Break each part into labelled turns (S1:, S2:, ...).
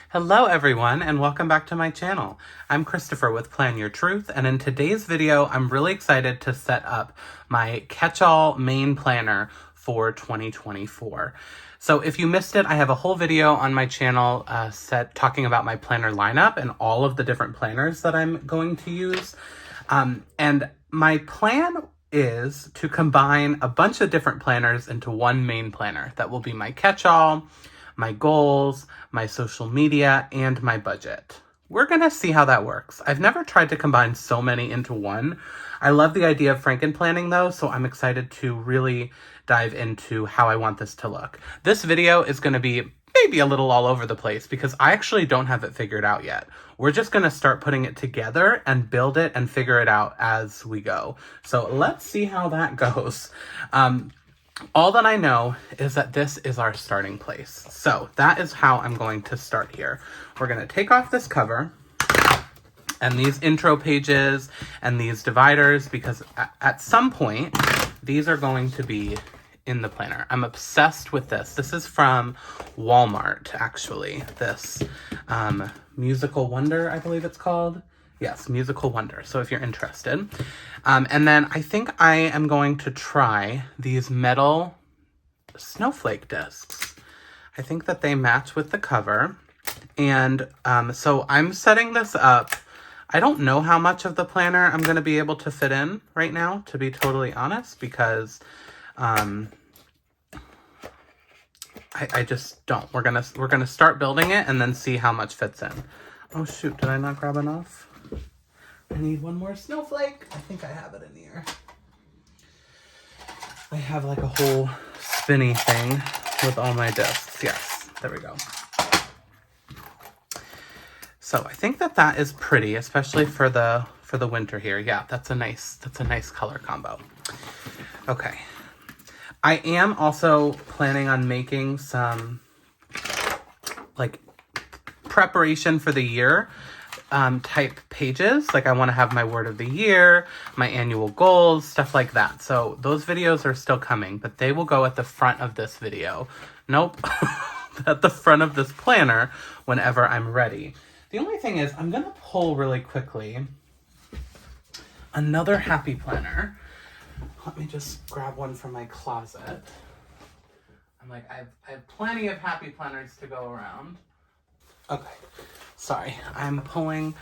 S1: Hello everyone and welcome back to my channel. I'm Christopher with Plan Your Truth, and in today's video I'm really excited to set up my catch-all main planner for 2024. So if you missed it, I have a whole video on my channel talking about my planner lineup and all of the different planners that I'm going to use. And my plan is to combine a bunch of different planners into one main planner that will be my catch-all, my goals, my social media, and my budget. We're gonna see how that works. I've never tried to combine so many into one. I love the idea of Frankenplanning though, so I'm excited to really dive into how I want this to look. This video is gonna be maybe a little all over the place because I actually don't have it figured out yet. We're just gonna start putting it together and build it and figure it out as we go. So let's see how that goes. All that I know is that this is our starting place. So that is how I'm going to start here. We're going to take off this cover and these intro pages and these dividers because at some point, these are going to be in the planner. I'm obsessed with this. This is from Walmart, actually. This Musical Wonder, I believe it's called. Yes, Musical Wonder, so if you're interested. And then I think I am going to try these metal snowflake discs. I think that they match with the cover. And so I'm setting this up. I don't know how much of the planner I'm going to be able to fit in right now, to be totally honest, because I just don't. We're gonna start building it and then see how much fits in. Oh shoot, did I not grab enough? I need one more snowflake. I think I have it in here. I have like a whole spinny thing with all my discs. Yes, there we go. So I think that is pretty, especially for the winter here. Yeah, that's a nice color combo. Okay. I am also planning on making some like preparation for the year type pages. Like I want to have my word of the year, my annual goals, stuff like that. So those videos are still coming, but they will go at the front of this video. Nope. At the front of this planner whenever I'm ready. The only thing is I'm going to pull really quickly another happy planner. Let me just grab one from my closet. I'm like, I have plenty of happy planners to go around. Okay. Sorry, I'm pulling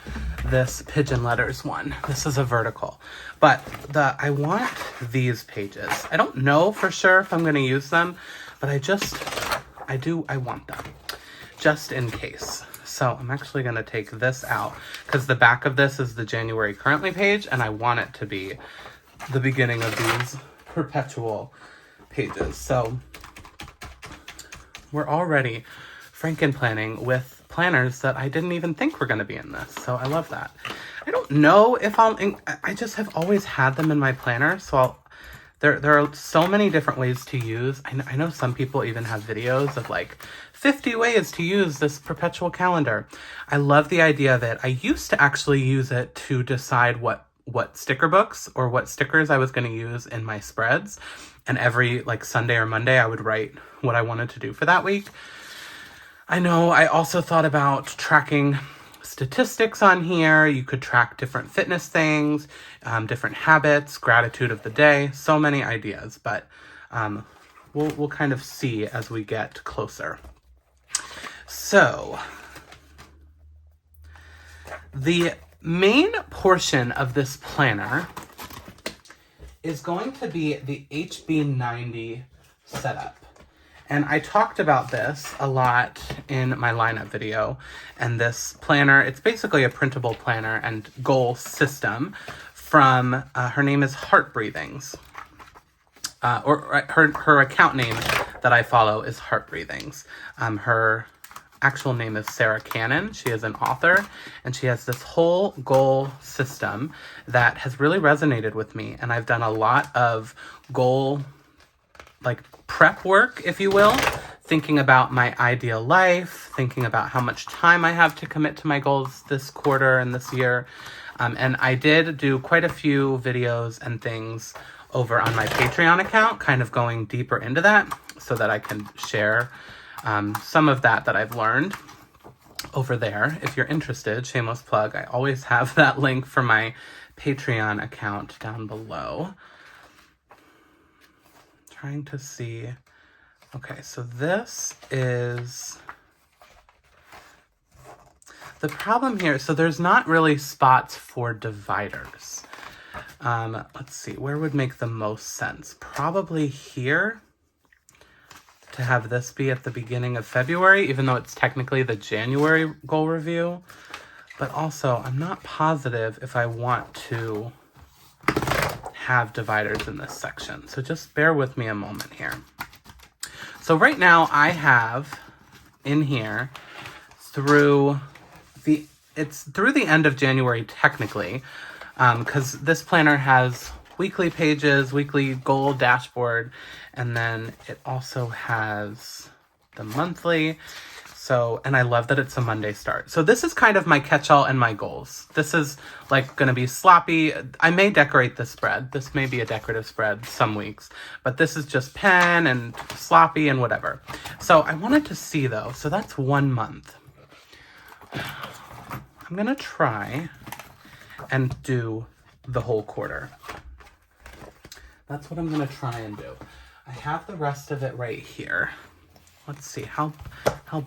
S1: this Pigeon Letters one. This is a vertical, but I want these pages. I don't know for sure if I'm going to use them, but I want them just in case. So I'm actually going to take this out because the back of this is the January currently page, and I want it to be the beginning of these perpetual pages. So we're already Frankenplanning with planners that I didn't even think were going to be in this. So I love that. I don't know if I just have always had them in my planner. So there are so many different ways to use. I know some people even have videos of like 50 ways to use this perpetual calendar. I love the idea of it. I used to actually use it to decide what sticker books or what stickers I was going to use in my spreads. And every like Sunday or Monday, I would write what I wanted to do for that week. I know I also thought about tracking statistics on here. You could track different fitness things, different habits, gratitude of the day, so many ideas, but we'll kind of see as we get closer. So the main portion of this planner is going to be the HB90 setup. And I talked about this a lot in my lineup video. And this planner, it's basically a printable planner and goal system from, her name is Heart Breathings. Or her account name that I follow is Heart Breathings. Her actual name is Sarah Cannon. She is an author, and she has this whole goal system that has really resonated with me. And I've done a lot of goal like prep work, if you will, thinking about my ideal life, thinking about how much time I have to commit to my goals this quarter and this year. And I did do quite a few videos and things over on my Patreon account, kind of going deeper into that so that I can share some of that I've learned over there. If you're interested, shameless plug, I always have that link for my Patreon account down below. Trying to see. Okay, so this is the problem here. So there's not really spots for dividers. Let's see, where would make the most sense? Probably here, to have this be at the beginning of February, even though it's technically the January goal review. But also, I'm not positive if I want to have dividers in this section. So just bear with me a moment here. So right now I have in here through the end of January technically, because this planner has weekly pages, weekly goal dashboard, and then it also has the monthly. So, and I love that it's a Monday start. So this is kind of my catch-all and my goals. This is like going to be sloppy. I may decorate this spread. This may be a decorative spread some weeks, but this is just pen and sloppy and whatever. So I wanted to see though, so that's 1 month. I'm going to try and do the whole quarter. That's what I'm going to try and do. I have the rest of it right here. Let's see, how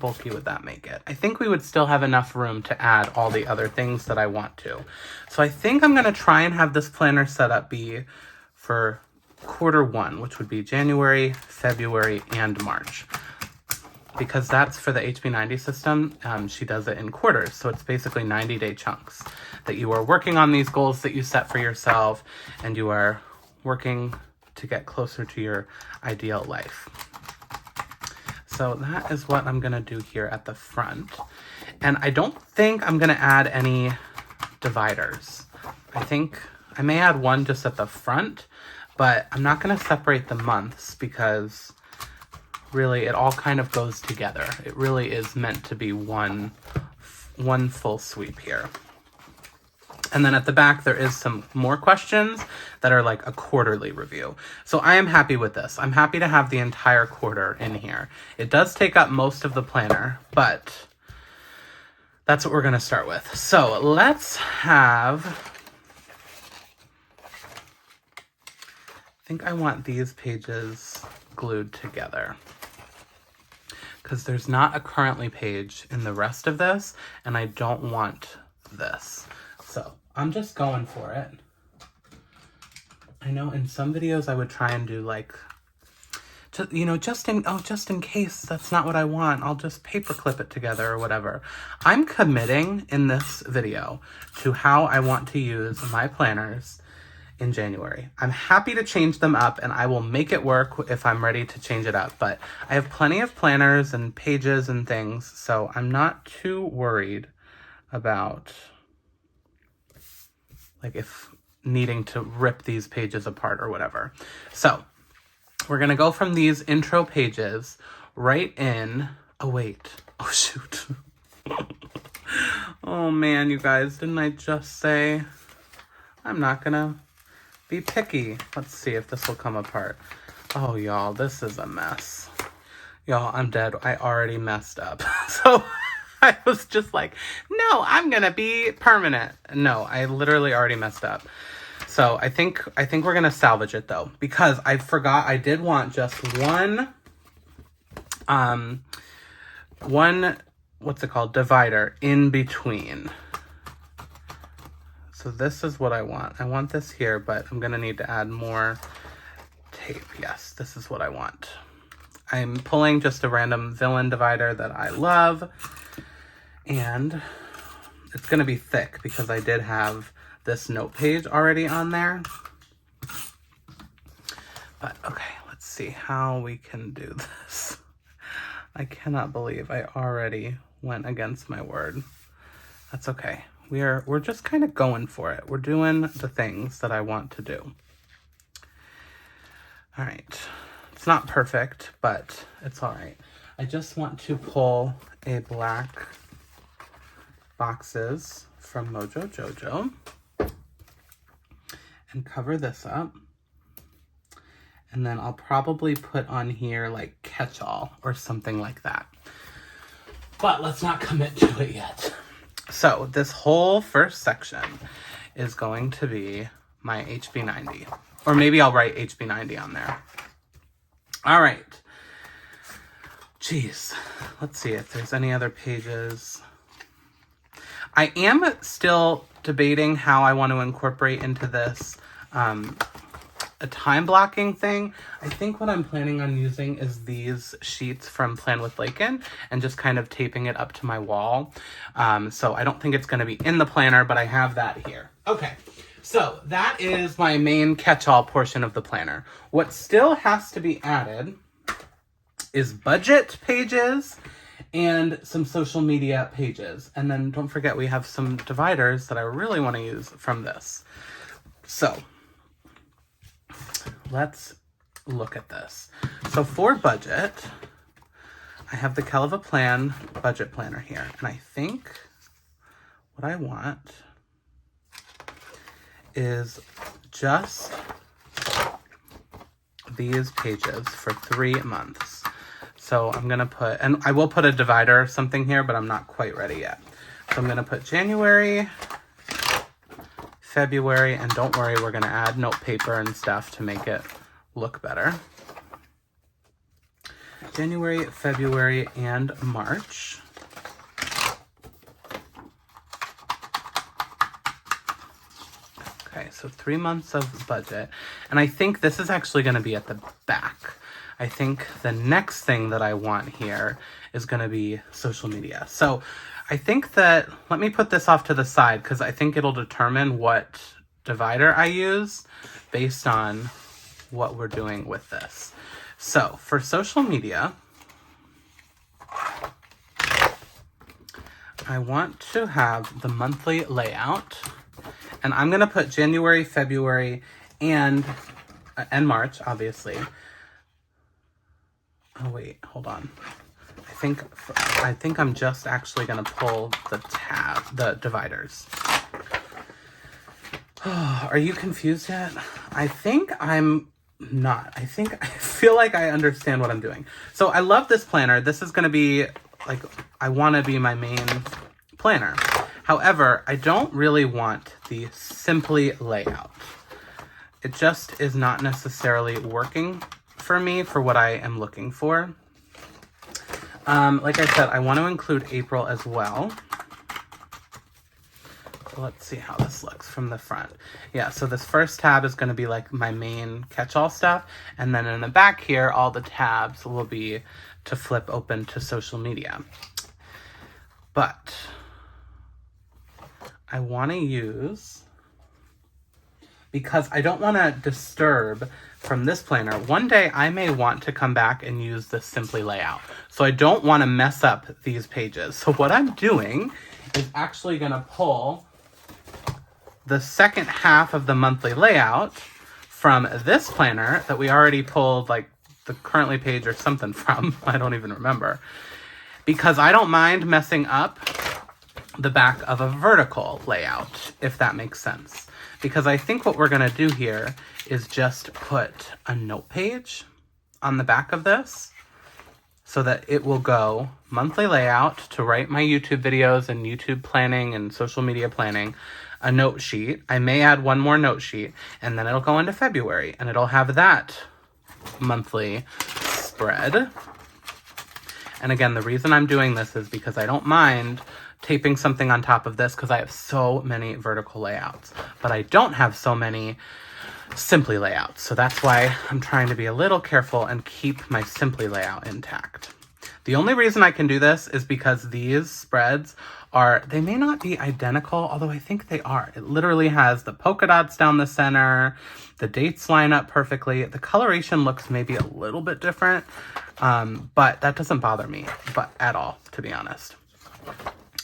S1: bulky would that make it? I think we would still have enough room to add all the other things that I want to. So I think I'm going to try and have this planner set up be for quarter 1, which would be January, February, and March. Because that's for the HB90 system, she does it in quarters. So it's basically 90-day chunks that you are working on these goals that you set for yourself, and you are working to get closer to your ideal life. So that is what I'm going to do here at the front. And I don't think I'm going to add any dividers. I think I may add one just at the front, but I'm not going to separate the months because really it all kind of goes together. It really is meant to be one full sweep here. And then at the back, there is some more questions that are like a quarterly review. So I am happy with this. I'm happy to have the entire quarter in here. It does take up most of the planner, but that's what we're going to start with. So let's have, I think I want these pages glued together, because there's not a currently page in the rest of this, and I don't want this. So I'm just going for it. I know in some videos I would try and do like, just in case that's not what I want, I'll just paperclip it together or whatever. I'm committing in this video to how I want to use my planners in January. I'm happy to change them up, and I will make it work if I'm ready to change it up. But I have plenty of planners and pages and things, so I'm not too worried about like if needing to rip these pages apart or whatever. So we're going to go from these intro pages right in. Oh, wait. Oh, shoot. Oh, man, you guys, didn't I just say I'm not going to be picky? Let's see if this will come apart. Oh, y'all, this is a mess. Y'all, I'm dead. I already messed up. So I was just like, no, I'm going to be permanent. No, I literally already messed up. So I think we're going to salvage it though, because I forgot I did want just one, what's it called? Divider in between. So this is what I want. I want this here, but I'm going to need to add more tape. Yes, this is what I want. I'm pulling just a random villain divider that I love. And it's going to be thick because I did have this note page already on there. But okay, let's see how we can do this. I cannot believe I already went against my word. That's okay. We're just kind of going for it. We're doing the things that I want to do. All right. It's not perfect, but it's all right. I just want to pull a black boxes from Mojo Jojo and cover this up. And then I'll probably put on here like catch-all or something like that. But let's not commit to it yet. So this whole first section is going to be my HB90. Or maybe I'll write HB90 on there. All right. Geez. Let's see if there's any other pages. I am still debating how I want to incorporate into this a time blocking thing. I think what I'm planning on using is these sheets from Plan with Lakin and just kind of taping it up to my wall. So I don't think it's going to be in the planner, but I have that here. Okay, so that is my main catch-all portion of the planner. What still has to be added is budget pages and some social media pages. And then don't forget we have some dividers that I really want to use from this. So let's look at this. So for budget, I have the Kelva Plan budget planner here. And I think what I want is just these pages for 3 months. So I'm going to put, and I will put a divider or something here, but I'm not quite ready yet. So I'm going to put January, February, and don't worry, we're going to add note paper and stuff to make it look better. January, February, and March. Okay, so 3 months of budget. And I think this is actually going to be at the back. I think the next thing that I want here is going to be social media. So I think that, let me put this off to the side because I think it'll determine what divider I use based on what we're doing with this. So for social media, I want to have the monthly layout, and I'm going to put January, February, and March, obviously. Oh wait, hold on. I think I'm just actually gonna pull the dividers. Oh, are you confused yet? I think I'm not. I feel like I understand what I'm doing. So I love this planner. This is gonna be like, I wanna be my main planner. However, I don't really want the simply layout. It just is not necessarily working for me for what I am looking for. Like I said, I want to include April as well. So let's see how this looks from the front. Yeah, so this first tab is going to be like my main catch-all stuff. And then in the back here, all the tabs will be to flip open to social media. But I want to use, because I don't want to disturb from this planner. One day I may want to come back and use this simply layout. So I don't want to mess up these pages. So what I'm doing is actually going to pull the second half of the monthly layout from this planner that we already pulled like the currently page or something from. I don't even remember. Because I don't mind messing up the back of a vertical layout, if that makes sense. Because I think what we're going to do here is just put a note page on the back of this so that it will go monthly layout to write my YouTube videos and YouTube planning and social media planning, a note sheet. I may add one more note sheet, and then it'll go into February and it'll have that monthly spread. And again, the reason I'm doing this is because I don't mind taping something on top of this because I have so many vertical layouts, but I don't have so many simply layouts. So that's why I'm trying to be a little careful and keep my simply layout intact. The only reason I can do this is because these spreads they may not be identical, although I think they are. It literally has the polka dots down the center, the dates line up perfectly. The coloration looks maybe a little bit different, but that doesn't bother me at all, to be honest.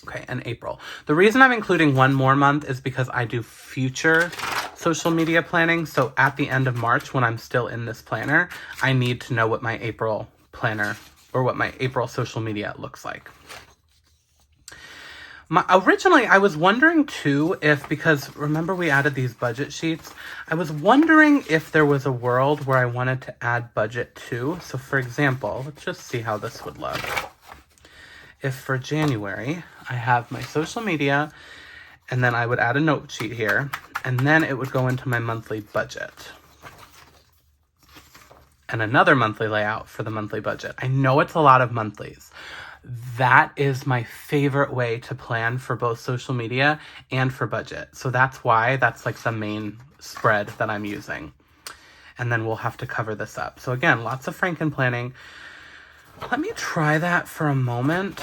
S1: Okay, and April. The reason I'm including one more month is because I do future social media planning. So at the end of March, when I'm still in this planner, I need to know what my April planner or what my April social media looks like. Originally, I was wondering too because remember we added these budget sheets? I was wondering if there was a world where I wanted to add budget too. So for example, let's just see how this would look. if for January, I have my social media, and then I would add a note sheet here, and then it would go into my monthly budget. And another monthly layout for the monthly budget. I know it's a lot of monthlies. That is my favorite way to plan for both social media and for budget. So that's why that's like the main spread that I'm using. And then we'll have to cover this up. So again, lots of Frankenplanning. Let me try that for a moment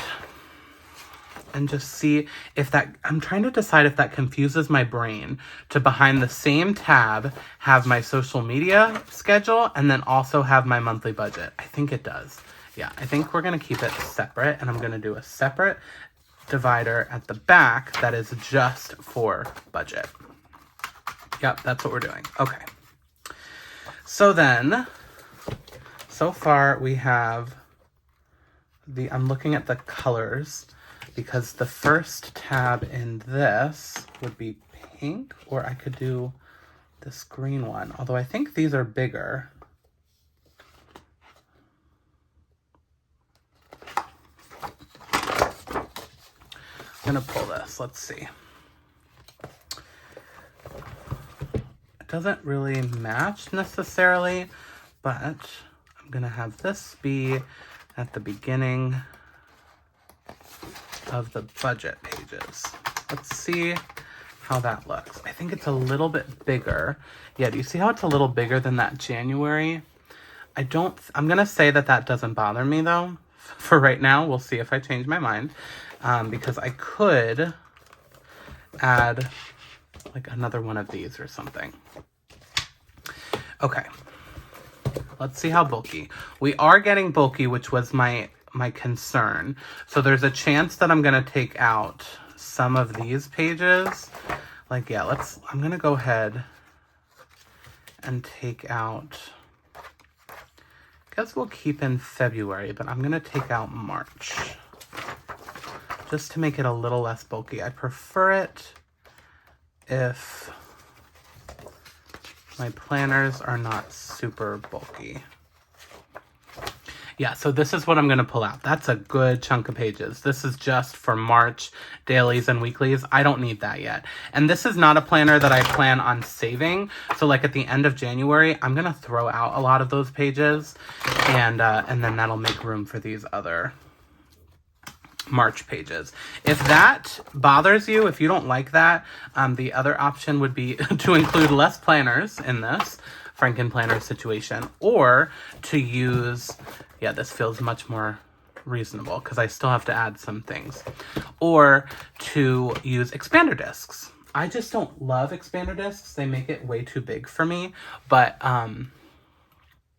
S1: and just see if that, I'm trying to decide if that confuses my brain to behind the same tab have my social media schedule and then also have my monthly budget. I think it does. Yeah, I think we're gonna keep it separate, and I'm gonna do a separate divider at the back that is just for budget. Yep, that's what we're doing. Okay. So then, so far we have I'm looking at the colors because the first tab in this would be pink, or I could do this green one, although I think these are bigger. I'm gonna pull this, let's see. It doesn't really match necessarily, but I'm gonna have this be at the beginning of the budget pages. Let's see how that looks. I think it's a little bit bigger. Yeah, do you see how it's a little bigger than that January? I'm gonna say that doesn't bother me though. For right now, we'll see if I change my mind. Because I could add like another one of these or something. Okay, let's see how bulky. We are getting bulky, which was my concern. So there's a chance that I'm gonna take out some of these pages. Like, yeah, I'm gonna go ahead and take out, I guess we'll keep in February, but I'm gonna take out March. Just to make it a little less bulky. I prefer it if my planners are not super bulky. Yeah, so this is what I'm gonna pull out. That's a good chunk of pages. This is just for March dailies and weeklies. I don't need that yet. And this is not a planner that I plan on saving. So like at the end of January, I'm gonna throw out a lot of those pages and then that'll make room for these other March pages. If that bothers you, if you don't like that, the other option would be to include less planners in this Frankenplanner situation, or to use, yeah, this feels much more reasonable because I still have to add some things, or to use expander discs. I just don't love expander discs. They make it way too big for me, but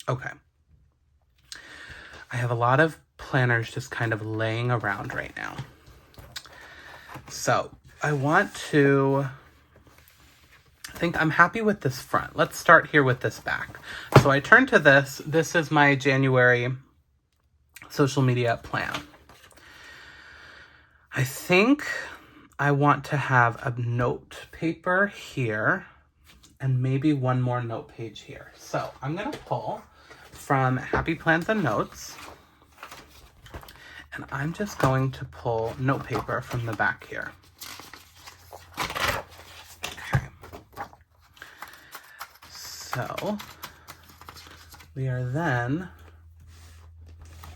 S1: okay. I have a lot of planners just kind of laying around right now. So I think I'm happy with this front. Let's start here with this back. So I turn to this. This is my January social media plan. I think I want to have a note paper here and maybe one more note page here. So I'm going to pull from Happy Plans and Notes. And I'm just going to pull note paper from the back here. Okay. So we are then,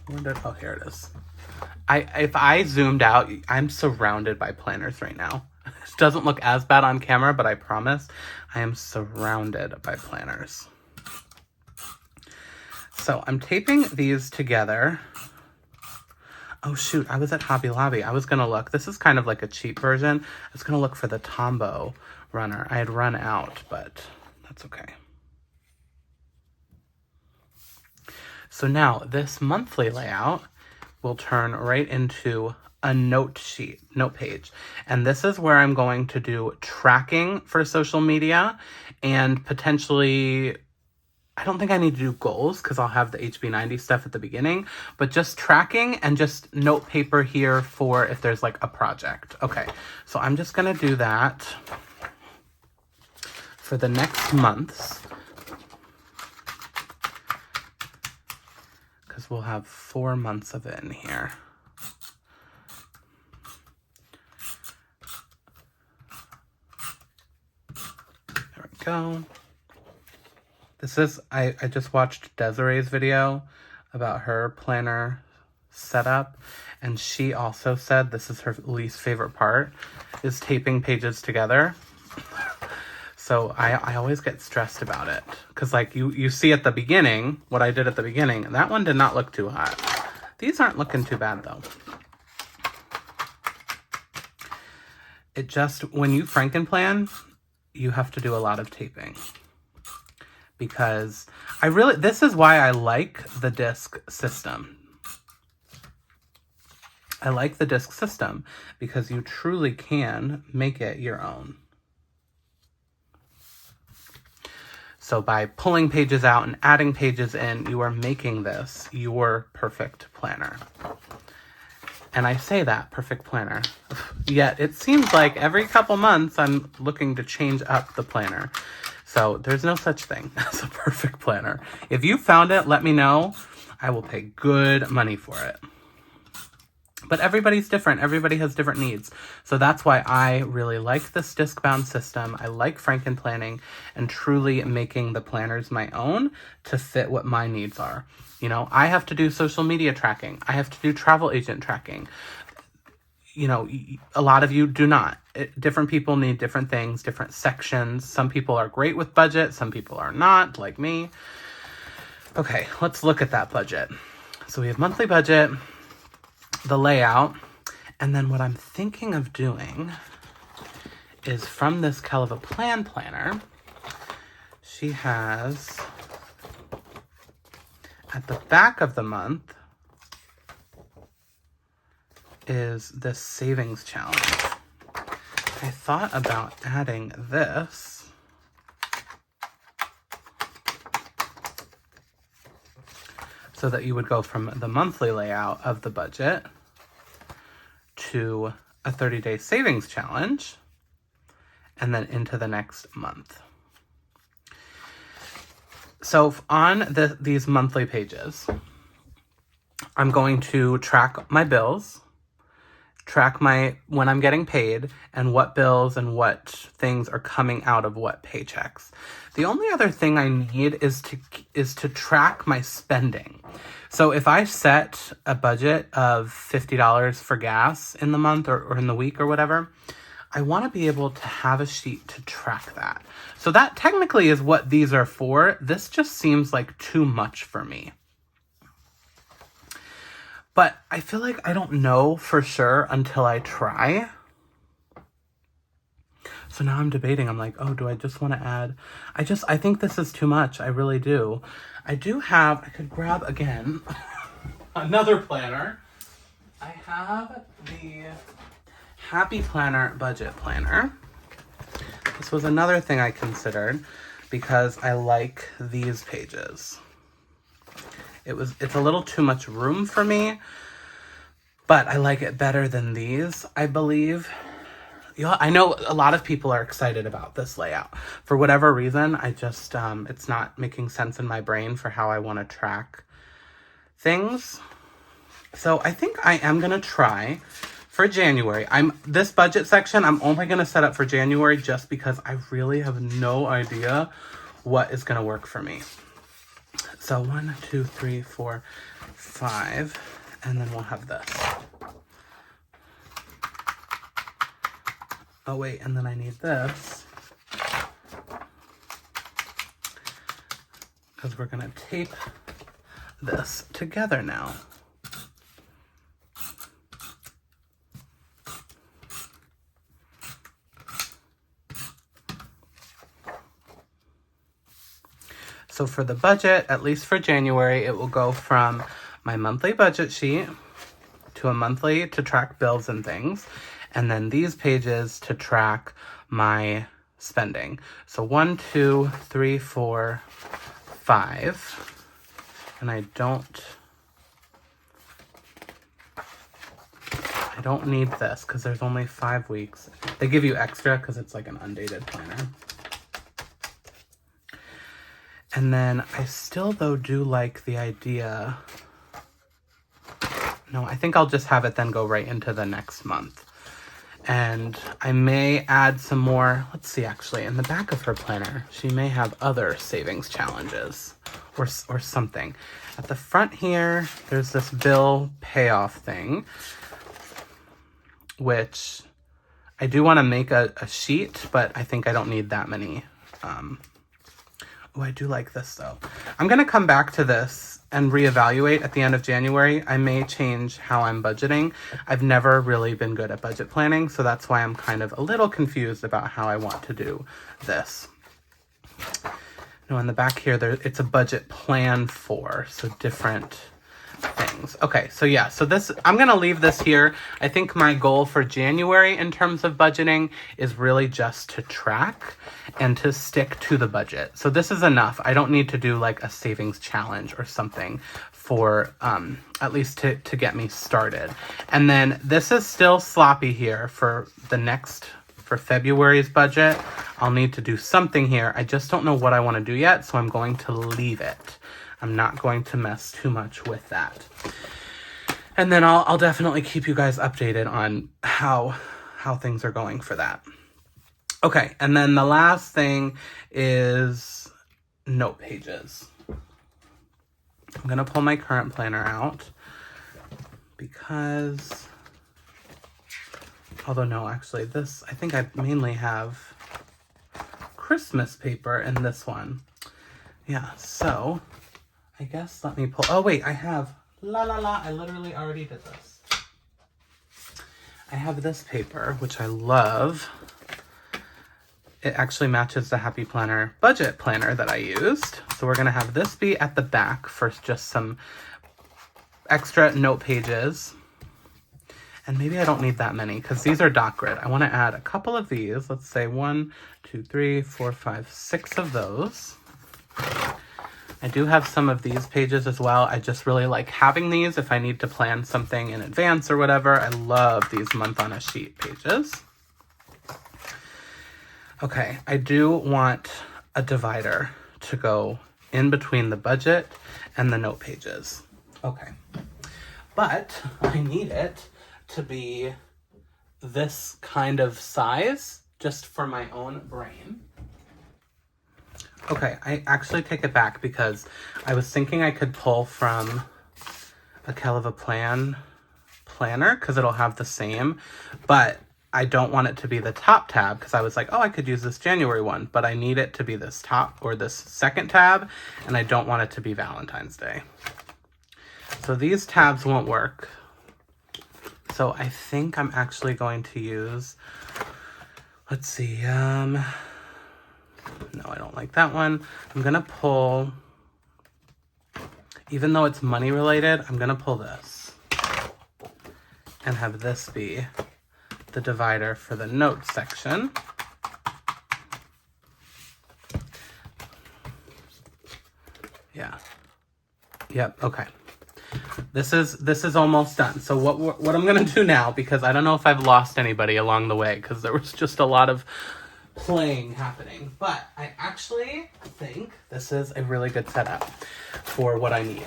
S1: oh, here it is. If I zoomed out, I'm surrounded by planners right now. It doesn't look as bad on camera, but I promise I am surrounded by planners. So I'm taping these together. Oh shoot, I was at Hobby Lobby. I was gonna look. This is kind of like a cheap version. I was gonna look for the Tombow runner. I had run out, but that's okay. So now this monthly layout will turn right into a note sheet, note page. And this is where I'm going to do tracking for social media and potentially, I don't think I need to do goals because I'll have the HB90 stuff at the beginning, but just tracking and just note paper here for if there's like a project. Okay, so I'm just gonna do that for the next months because we'll have 4 months of it in here. go. This is, I just watched Desiree's video about her planner setup, and she also said this is her least favorite part, is taping pages together. So I always get stressed about it, because like you see at the beginning, what I did at the beginning, and that one did not look too hot. These aren't looking too bad though. It just, when you Frankenplan, you have to do a lot of taping. Because this is why I like the disc system. I like the disc system because you truly can make it your own. So by pulling pages out and adding pages in, you are making this your perfect planner. And I say that, perfect planner. Yet it seems like every couple months I'm looking to change up the planner. So there's no such thing as a perfect planner. If you found it, let me know. I will pay good money for it. But everybody's different. Everybody has different needs. So that's why I really like this disc-bound system. I like Frankenplanning and truly making the planners my own to fit what my needs are. You know, I have to do social media tracking. I have to do travel agent tracking. You know, a lot of you do not. Different people need different things, different sections. Some people are great with budget. Some people are not, like me. Okay, let's look at that budget. So we have monthly budget, the layout, and then what I'm thinking of doing is from this Kelva Plan Planner, she has at the back of the month is this savings challenge. I thought about adding this so that you would go from the monthly layout of the budget to a 30-day savings challenge and then into the next month. So on these monthly pages, I'm going to track my bills, track when I'm getting paid, and what bills and what things are coming out of what paychecks. The only other thing I need is to track my spending. So if I set a budget of $50 for gas in the month or in the week or whatever, I want to be able to have a sheet to track that. So that technically is what these are for. This just seems like too much for me. But I feel like I don't know for sure until I try. So now I'm debating. I'm like, oh, do I just want to add? I think this is too much. I really do. I could grab again another planner. I have the Happy Planner Budget Planner. This was another thing I considered because I like these pages. It's a little too much room for me, but I like it better than these, I believe. Yeah, I know a lot of people are excited about this layout. For whatever reason, I just, it's not making sense in my brain for how I want to track things. So I think I am going to try for January. This budget section, I'm only going to set up for January just because I really have no idea what is going to work for me. So 1, 2, 3, 4, 5, and then we'll have this. Oh wait, and then I need this because we're gonna tape this together now. So for the budget, at least for January, it will go from my monthly budget sheet to a monthly to track bills and things, and then these pages to track my spending. So 1, 2, 3, 4, 5, and I don't need this because there's only 5 weeks. They give you extra because it's like an undated planner. And then I still, though, do like the idea. No, I think I'll just have it then go right into the next month. And I may add some more. Let's see, actually, in the back of her planner, she may have other savings challenges or something. At the front here, there's this bill payoff thing, which I do want to make a sheet, but I think I don't need that many. Oh, I do like this though. I'm going to come back to this and reevaluate at the end of January. I may change how I'm budgeting. I've never really been good at budget planning, so that's why I'm kind of a little confused about how I want to do this. No, in the back here, it's a budget plan for, so different things. Okay, so yeah, so this, I'm going to leave this here. I think my goal for January in terms of budgeting is really just to track and to stick to the budget. So this is enough. I don't need to do like a savings challenge or something for at least to get me started. And then this is still sloppy here for February's budget. I'll need to do something here. I just don't know what I want to do yet, so I'm going to leave it. I'm not going to mess too much with that. And then I'll definitely keep you guys updated on how things are going for that. Okay, and then the last thing is note pages. I'm going to pull my current planner out because, although no, actually this, I think I mainly have Christmas paper in this one. Yeah, so I guess let me pull, oh wait, I have, I literally already did this. I have this paper, which I love. It actually matches the Happy Planner budget planner that I used. So we're gonna have this be at the back for just some extra note pages. And maybe I don't need that many because these are dot grid. I wanna add a couple of these. Let's say 1, 2, 3, 4, 5, 6 of those. I do have some of these pages as well. I just really like having these if I need to plan something in advance or whatever. I love these month on a sheet pages. Okay, I do want a divider to go in between the budget and the note pages. Okay, but I need it to be this kind of size just for my own brain. Okay, I actually take it back because I was thinking I could pull from a Keleva planner because it'll have the same, but I don't want it to be the top tab because I was like, oh, I could use this January one, but I need it to be this top or this second tab, and I don't want it to be Valentine's Day. So these tabs won't work. So I think I'm actually going to use, let's see, no, I don't like that one. I'm gonna pull, even though it's money related, I'm gonna pull this and have this be the divider for the notes section. Yeah. Yep, okay. This is almost done. So what I'm gonna do now, because I don't know if I've lost anybody along the way, because there was just a lot of playing happening, but I actually think this is a really good setup for what I need.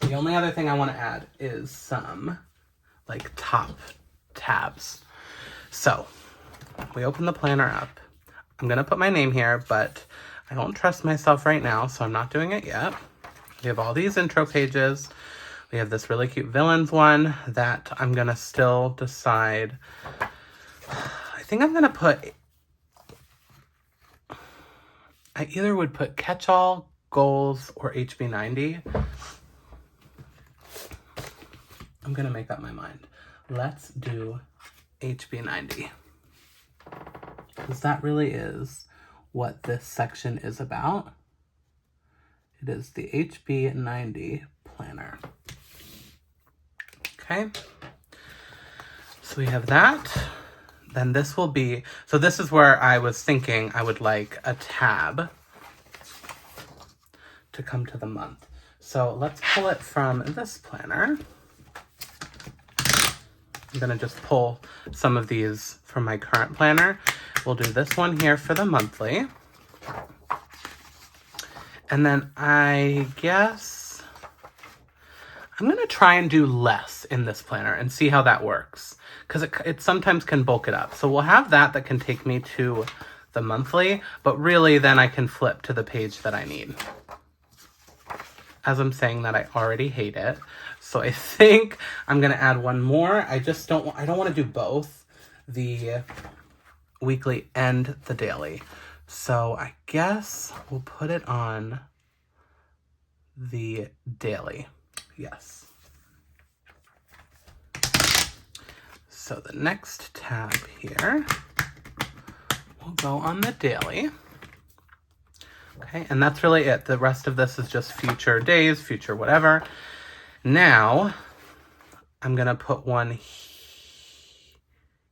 S1: The only other thing I want to add is some like top tabs. So we open the planner up. I'm gonna put my name here, but I don't trust myself right now, so I'm not doing it yet. We have all these intro pages. We have this really cute villains one that I'm gonna still decide. I think I'm gonna put, I either would put catch-all, goals, or HB90. I'm gonna make up my mind. Let's do HB90. Because that really is what this section is about. It is the HB90 planner. Okay. So we have that. Then this will be, so this is where I was thinking I would like a tab to come to the month. So let's pull it from this planner. I'm gonna just pull some of these from my current planner. We'll do this one here for the monthly. And then I guess I'm going to try and do less in this planner and see how that works, because it sometimes can bulk it up. So we'll have that can take me to the monthly, but really then I can flip to the page that I need. As I'm saying that, I already hate it. So I think I'm going to add one more. I don't want to do both, the weekly and the daily. So I guess we'll put it on the daily. Yes. So the next tab here will go on the daily. Okay, and that's really it. The rest of this is just future days, future whatever. Now, I'm going to put one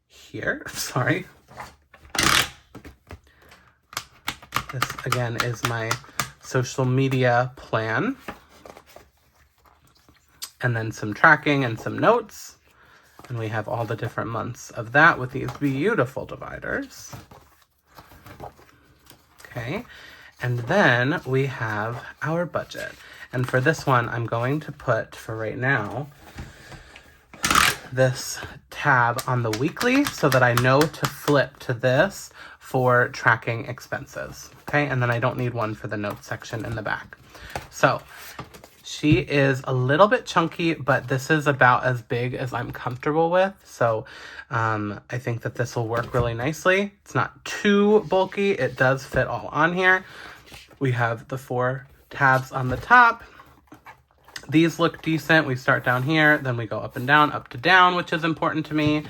S1: here. Sorry. This, again, is my social media plan. And then some tracking and some notes. And we have all the different months of that with these beautiful dividers. Okay. And then we have our budget. And for this one, I'm going to put, for right now, this tab on the weekly so that I know to flip to this for tracking expenses. Okay, and then I don't need one for the notes section in the back. So she is a little bit chunky, but this is about as big as I'm comfortable with. So I think that this will work really nicely. It's not too bulky. It does fit all on here. We have the 4 tabs on the top. These look decent. We start down here, then we go up and down, up to down, which is important to me.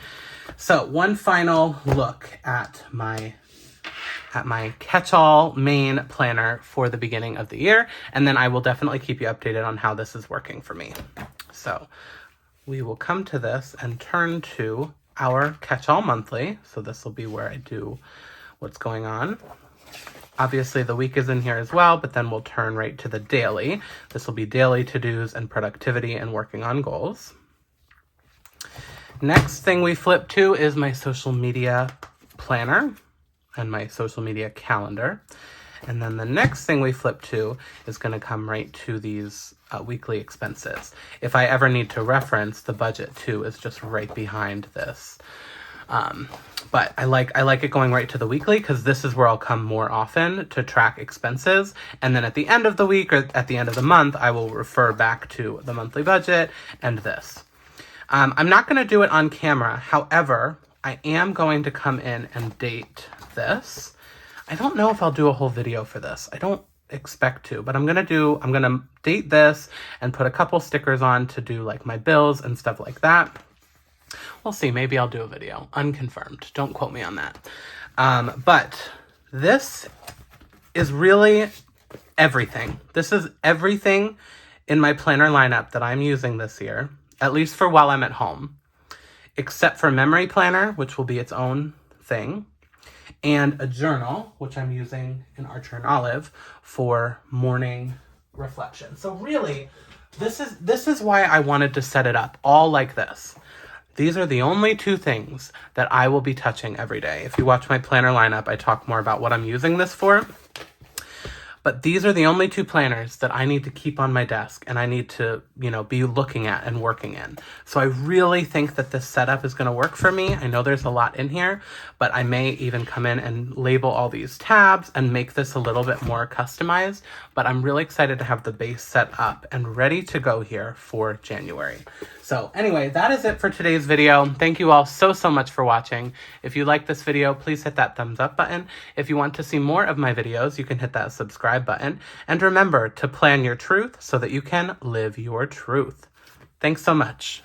S1: So one final look at my catch-all main planner for the beginning of the year, and then I will definitely keep you updated on how this is working for me. So we will come to this and turn to our catch-all monthly. So this will be where I do what's going on. Obviously, the week is in here as well, but then we'll turn right to the daily. This will be daily to-dos and productivity and working on goals. Next thing we flip to is my social media planner and my social media calendar. And then the next thing we flip to is going to come right to these weekly expenses. If I ever need to reference, the budget too is just right behind this. But I like it going right to the weekly because this is where I'll come more often to track expenses. And then at the end of the week or at the end of the month, I will refer back to the monthly budget and this. I'm not going to do it on camera. However, I am going to come in and date this. I don't know if I'll do a whole video for this. I don't expect to, but I'm going to date this and put a couple stickers on to do like my bills and stuff like that. We'll see. Maybe I'll do a video. Unconfirmed. Don't quote me on that. But this is really everything. This is everything in my planner lineup that I'm using this year, at least for while I'm at home, except for memory planner, which will be its own thing, and a journal, which I'm using in Archer and Olive for morning reflection. So really, this is why I wanted to set it up all like this. These are the only 2 things that I will be touching every day. If you watch my planner lineup, I talk more about what I'm using this for. But these are the only 2 planners that I need to keep on my desk and I need to, be looking at and working in. So I really think that this setup is going to work for me. I know there's a lot in here, but I may even come in and label all these tabs and make this a little bit more customized. But I'm really excited to have the base set up and ready to go here for January. So anyway, that is it for today's video. Thank you all so much for watching. If you like this video, please hit that thumbs up button. If you want to see more of my videos, you can hit that subscribe button. And remember to plan your truth so that you can live your truth. Thanks so much.